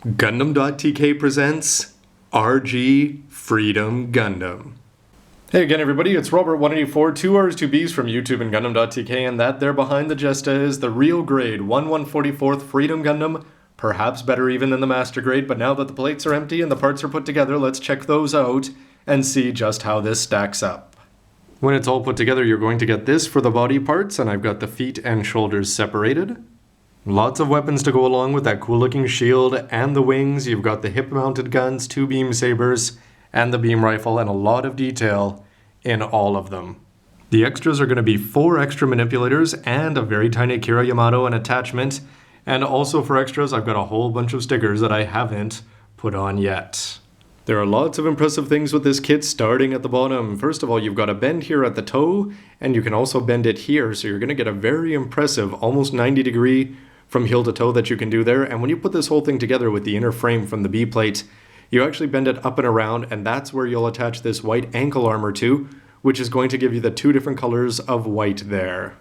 Gundam.tk presents RG Freedom Gundam. Hey again everybody, it's Robert184, 2Rs, 2Bs from YouTube and Gundam.tk, and that there behind the Jesta is the real grade 1144th Freedom Gundam, perhaps better even than the master grade, but now that the plates are empty and the parts are put together, let's check those out and see just how this stacks up. When it's all put together, you're going to get this for the body parts, and I've got the feet and shoulders separated. Lots of weapons to go along with that cool looking shield and the wings. You've got the hip mounted guns, 2 beam sabers, and the beam rifle, and a lot of detail in all of them. The extras are going to be 4 extra manipulators and a very tiny Kira Yamato and attachment. And also for extras, I've got a whole bunch of stickers that I haven't put on yet. There are lots of impressive things with this kit starting at the bottom. First of all, you've got a bend here at the toe, and you can also bend it here, so you're going to get a very impressive, almost 90-degree from heel to toe that you can do there. And when you put this whole thing together with the inner frame from the B plate, you actually bend it up and around, and that's where you'll attach this white ankle armor to, which is going to give you the 2 different colors of white there.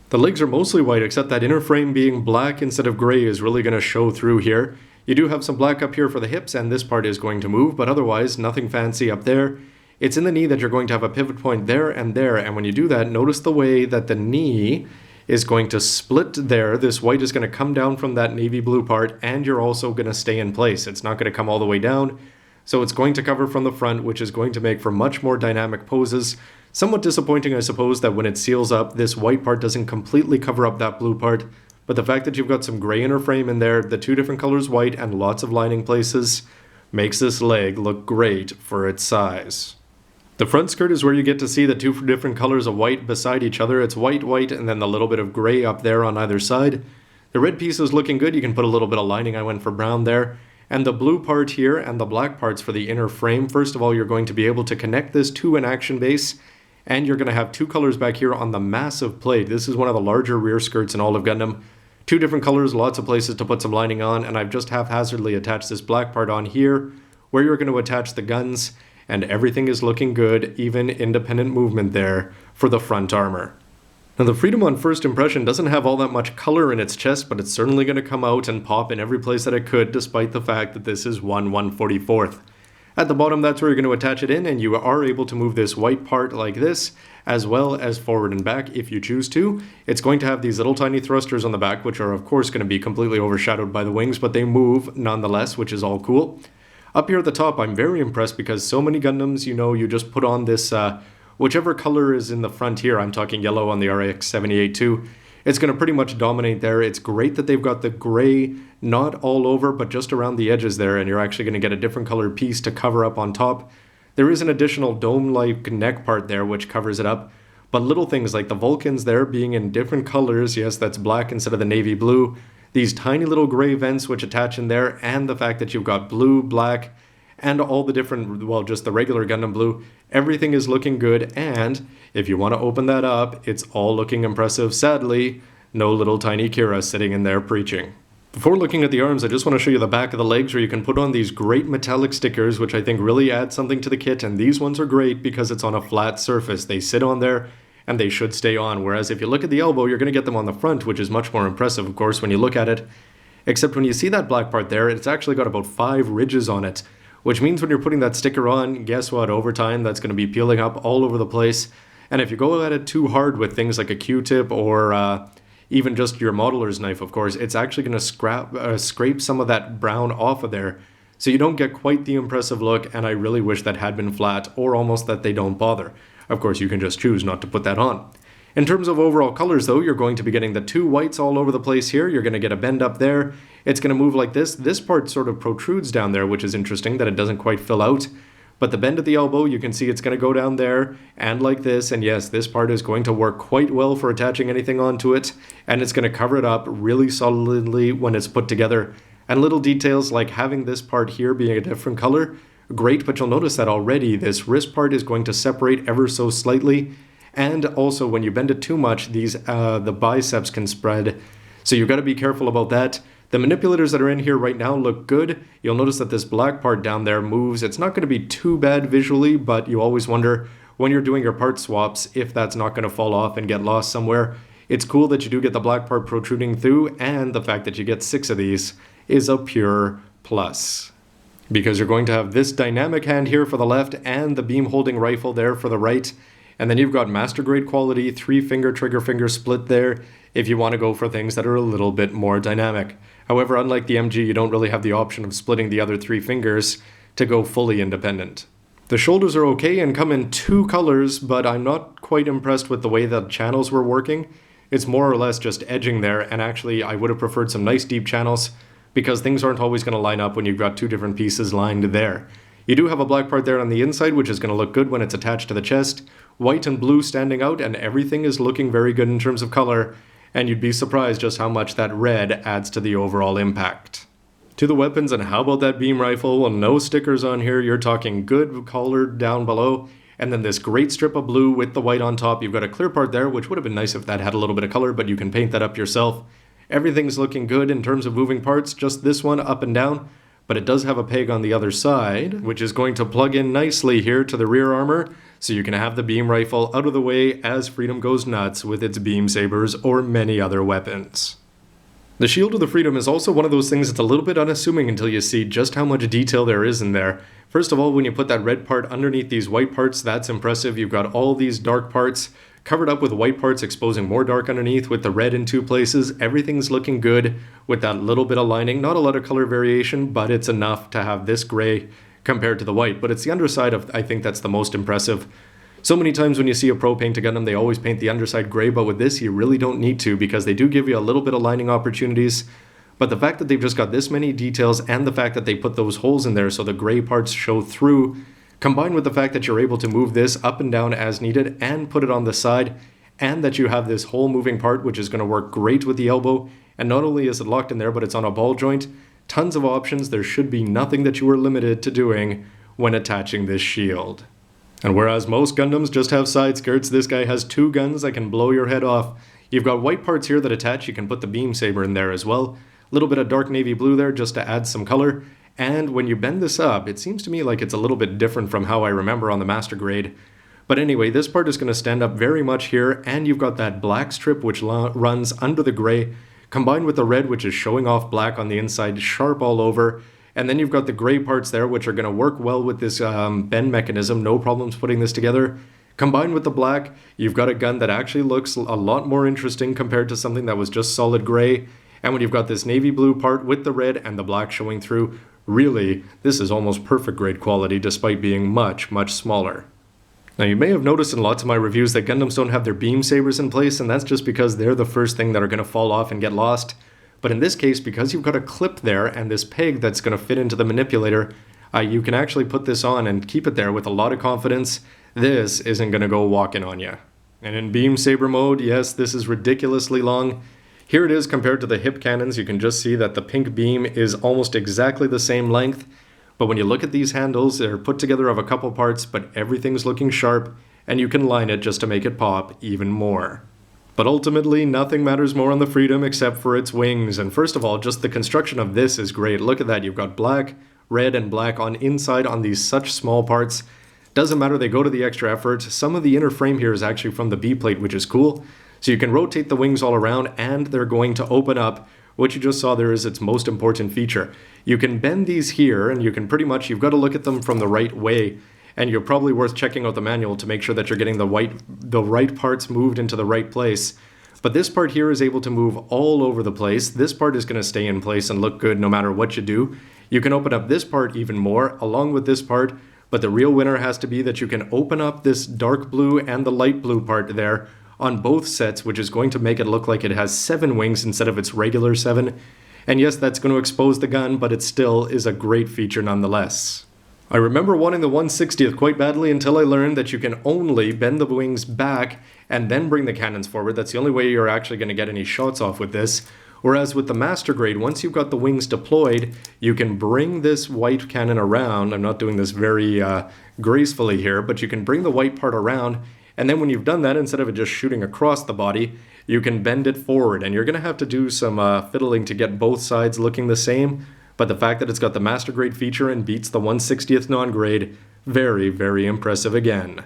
The legs are mostly white, except that inner frame being black instead of gray is really going to show through here. You do have some black up here for the hips, and this part is going to move, but otherwise nothing fancy up there. It's in the knee that you're going to have a pivot point there, and when you do that, notice the way that the knee is going to split there. This white is going to come down from that navy blue part, and you're also going to stay in place. It's not going to come all the way down, so it's going to cover from the front, which is going to make for much more dynamic poses. Somewhat disappointing, I suppose, that when it seals up, this white part doesn't completely cover up that blue part, but the fact that you've got some gray inner frame in there, the 2 different colors white, and lots of lining places makes this leg look great for its size. The front skirt is where you get to see the 2 different colors of white beside each other. It's white, white, and then the little bit of gray up there on either side. The red piece is looking good. You can put a little bit of lining. I went for brown there. And the blue part here and the black parts for the inner frame. First of all, you're going to be able to connect this to an action base, and you're going to have 2 colors back here on the massive plate. This is one of the larger rear skirts in all of Gundam. 2 different colors, lots of places to put some lining on, and I've just haphazardly attached this black part on here where you're going to attach the guns, and everything is looking good, even independent movement there for the front armor. Now the Freedom on first impression doesn't have all that much color in its chest, but it's certainly going to come out and pop in every place that it could, despite the fact that this is 1/144th. At the bottom, that's where you're going to attach it in, and you are able to move this white part like this, as well as forward and back if you choose to. It's going to have these little tiny thrusters on the back, which are of course going to be completely overshadowed by the wings, but they move nonetheless, which is all cool. Up here at the top, I'm very impressed because so many Gundams, you just put on this, whichever color is in the front here, I'm talking yellow on the RX-78 too, it's going to pretty much dominate there. It's great that they've got the gray, not all over, but just around the edges there, and you're actually going to get a different colored piece to cover up on top. There is an additional dome-like neck part there which covers it up, but little things like the Vulcans there being in different colors, yes, that's black instead of the navy blue, these tiny little gray vents which attach in there, and the fact that you've got blue, black, and all the different, well, just the regular Gundam blue, everything is looking good, and if you want to open that up, it's all looking impressive. Sadly, no little tiny Kira sitting in there preaching. Before looking at the arms, I just want to show you the back of the legs where you can put on these great metallic stickers, which I think really add something to the kit, and these ones are great because it's on a flat surface. They sit on there, and they should stay on, whereas if you look at the elbow, you're going to get them on the front, which is much more impressive, of course, when you look at it. Except when you see that black part there, it's actually got about 5 ridges on it, which means when you're putting that sticker on, guess what, over time, that's going to be peeling up all over the place. And if you go at it too hard with things like a Q-tip or even just your modeler's knife, of course, it's actually going to scrape some of that brown off of there, so you don't get quite the impressive look, and I really wish that had been flat, or almost that they don't bother. Of course, you can just choose not to put that on. In terms of overall colors, though, you're going to be getting the 2 whites all over the place here. You're going to get a bend up there. It's going to move like this. This part sort of protrudes down there, which is interesting that it doesn't quite fill out. But the bend at the elbow, you can see it's going to go down there and like this. And yes, this part is going to work quite well for attaching anything onto it. And it's going to cover it up really solidly when it's put together. And little details like having this part here being a different color, great, but you'll notice that already this wrist part is going to separate ever so slightly. And also when you bend it too much, the biceps can spread. So you've got to be careful about that. The manipulators that are in here right now look good. You'll notice that this black part down there moves. It's not going to be too bad visually, but you always wonder when you're doing your part swaps if that's not going to fall off and get lost somewhere. It's cool that you do get the black part protruding through, and the fact that you get 6 of these is a pure Plus. Because you're going to have this dynamic hand here for the left and the beam holding rifle there for the right. And then you've got master grade quality, 3-finger trigger finger split there if you want to go for things that are a little bit more dynamic. However, unlike the MG, you don't really have the option of splitting the other 3 fingers to go fully independent. The shoulders are okay and come in 2 colors, but I'm not quite impressed with the way that channels were working. It's more or less just edging there, and actually I would have preferred some nice deep channels because things aren't always going to line up when you've got 2 different pieces lined there. You do have a black part there on the inside, which is going to look good when it's attached to the chest. White and blue standing out, and everything is looking very good in terms of color, and you'd be surprised just how much that red adds to the overall impact. To the weapons, and how about that beam rifle? Well, no stickers on here. You're talking good color down below, and then this great strip of blue with the white on top. You've got a clear part there, which would have been nice if that had a little bit of color, but you can paint that up yourself. Everything's looking good in terms of moving parts, just this one up and down, but it does have a peg on the other side, which is going to plug in nicely here to the rear armor, so you can have the beam rifle out of the way as Freedom goes nuts with its beam sabers or many other weapons. The shield of the Freedom is also one of those things that's a little bit unassuming until you see just how much detail there is in there. First of all, when you put that red part underneath these white parts, that's impressive. You've got all these dark parts covered up with white parts, exposing more dark underneath with the red in 2 places. Everything's looking good with that little bit of lining. Not a lot of color variation, but it's enough to have this gray compared to the white. But it's the underside of, I think, that's the most impressive. So many times when you see a pro paint a Gundam, they always paint the underside gray, but with this you really don't need to because they do give you a little bit of lining opportunities. But the fact that they've just got this many details and the fact that they put those holes in there so the gray parts show through, combined with the fact that you're able to move this up and down as needed and put it on the side, and that you have this whole moving part which is going to work great with the elbow, and not only is it locked in there but it's on a ball joint, tons of options. There should be nothing that you are limited to doing when attaching this shield. And whereas most Gundams just have side skirts, this guy has 2 guns that can blow your head off. You've got white parts here that attach, you can put the beam saber in there as well. A little bit of dark navy blue there just to add some color. And when you bend this up, it seems to me like it's a little bit different from how I remember on the master grade. But anyway, this part is going to stand up very much here, and you've got that black strip which runs under the gray, combined with the red which is showing off black on the inside, sharp all over. And then you've got the gray parts there, which are going to work well with this bend mechanism. No problems putting this together. Combined with the black, you've got a gun that actually looks a lot more interesting compared to something that was just solid gray. And when you've got this navy blue part with the red and the black showing through, really, this is almost perfect grade quality despite being much, much smaller. Now you may have noticed in lots of my reviews that Gundams don't have their beam sabers in place, and that's just because they're the first thing that are going to fall off and get lost. But in this case, because you've got a clip there and this peg that's going to fit into the manipulator, you can actually put this on and keep it there with a lot of confidence. This isn't going to go walking on you. And in beam saber mode, yes, this is ridiculously long. Here it is compared to the hip cannons. You can just see that the pink beam is almost exactly the same length. But when you look at these handles, they're put together of a couple parts, but everything's looking sharp, and you can line it just to make it pop even more. But ultimately, nothing matters more on the Freedom except for its wings. And first of all, just the construction of this is great. Look at that. You've got black, red, and black on inside on these such small parts. Doesn't matter, they go to the extra effort. Some of the inner frame here is actually from the B-plate, which is cool. So you can rotate the wings all around, and they're going to open up. What you just saw there is its most important feature. You can bend these here, and you can pretty much, you've got to look at them from the right way. And you're probably worth checking out the manual to make sure that you're getting the right parts moved into the right place. But this part here is able to move all over the place. This part is going to stay in place and look good no matter what you do. You can open up this part even more along with this part, but the real winner has to be that you can open up this dark blue and the light blue part there on both sets, which is going to make it look like it has 7 wings instead of its regular 7. And yes, that's going to expose the gun, but it still is a great feature nonetheless. I remember wanting the 1/60th quite badly until I learned that you can only bend the wings back and then bring the cannons forward. That's the only way you're actually going to get any shots off with this. Whereas with the master grade, once you've got the wings deployed, you can bring this white cannon around. I'm not doing this very gracefully here, but you can bring the white part around, and then when you've done that, instead of it just shooting across the body, you can bend it forward. And you're going to have to do some fiddling to get both sides looking the same. But the fact that it's got the master grade feature and beats the 1/60th non-grade, very, very impressive again.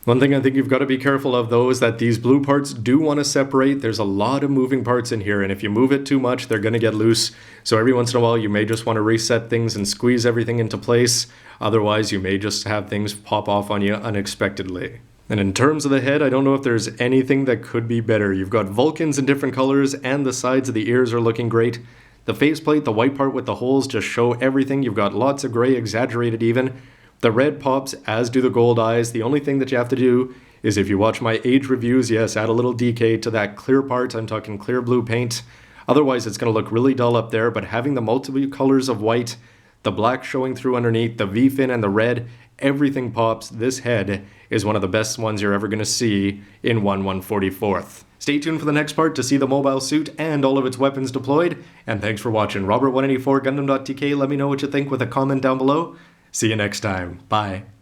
One thing I think you've got to be careful of though is that these blue parts do want to separate. There's a lot of moving parts in here, and if you move it too much, they're going to get loose. So every once in a while, you may just want to reset things and squeeze everything into place. Otherwise, you may just have things pop off on you unexpectedly. And in terms of the head, I don't know if there's anything that could be better. You've got Vulcans in different colors, and the sides of the ears are looking great. The faceplate, the white part with the holes, just show everything. You've got lots of gray, exaggerated even. The red pops, as do the gold eyes. The only thing that you have to do is, if you watch my age reviews, yes, add a little DK to that clear part. I'm talking clear blue paint. Otherwise, it's going to look really dull up there, but having the multiple colors of white, the black showing through underneath, the V-fin and the red, everything pops. This head is one of the best ones you're ever going to see in 1/144th. Stay tuned for the next part to see the mobile suit and all of its weapons deployed. And thanks for watching. Robert184 Gundam.tk. Let me know what you think with a comment down below. See you next time. Bye.